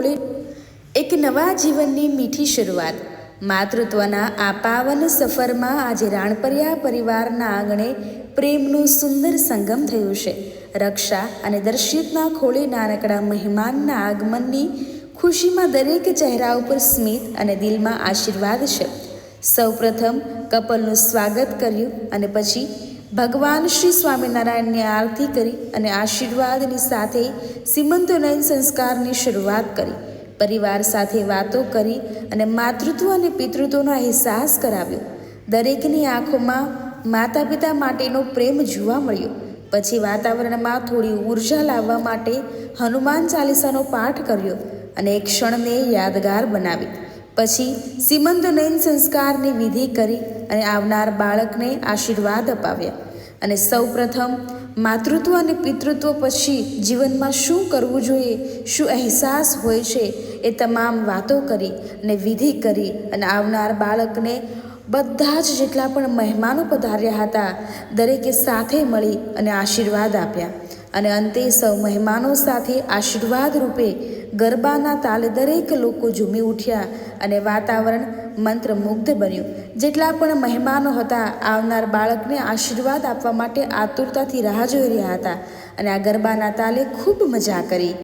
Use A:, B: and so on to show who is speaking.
A: એક નવા જીવનની મીઠી શરૂઆત। માતૃત્વના આ પાવન સફરમાં આજે રાણપરિયા પરિવારના આંગણે પ્રેમનું સુંદર સંગમ થયું છે। રક્ષા અને દર્શિતના ખોળે નાનકડા મહેમાનના આગમનની ખુશીમાં દરેક ચહેરા ઉપર સ્મિત અને દિલમાં આશીર્વાદ છે। સૌપ્રથમ કપલનું સ્વાગત કર્યું અને પછી ભગવાન શ્રી સ્વામિનારાયણની આરતી કરી અને આશીર્વાદની સાથે સીમંતોનયન સંસ્કારની શરૂઆત કરી। પરિવાર સાથે વાતો કરી અને માતૃત્વ અને પિતૃત્વનો અહેસાસ કરાવ્યો। દરેકની આંખોમાં માતા પિતા માટેનો પ્રેમ જોવા મળ્યો। પછી વાતાવરણમાં થોડી ઉર્જા લાવવા માટે હનુમાન ચાલીસાનો પાઠ કર્યો અને એક ક્ષણને યાદગાર બનાવી। પછી સીમંતનયન સંસ્કારની વિધિ કરી અને આવનાર બાળકને આશીર્વાદ અપાવ્યા। અને સૌપ્રથમ માતૃત્વ અને પિતૃત્વ પછી જીવનમાં શું કરવું જોઈએ, શું અહેસાસ હોય છે, એ તમામ વાતો કરી અને વિધિ કરી અને આવનાર બાળકને બધા જ જેટલા પણ મહેમાનો પધાર્યા હતા દરેકે સાથે મળી અને આશીર્વાદ આપ્યા। અને અંતે સૌ મહેમાનો સાથે આશીર્વાદ રૂપે ગરબાના તાલે દરેક લોકો ઝૂમી ઉઠ્યા અને વાતાવરણ મંત્રમુગ્ધ બન્યું। જેટલા પણ મહેમાનો હતા આવનાર બાળકને આશીર્વાદ આપવા માટે આતુરતાથી રાહ જોઈ રહ્યા હતા અને આ ગરબાના તાલે ખૂબ મજા કરી।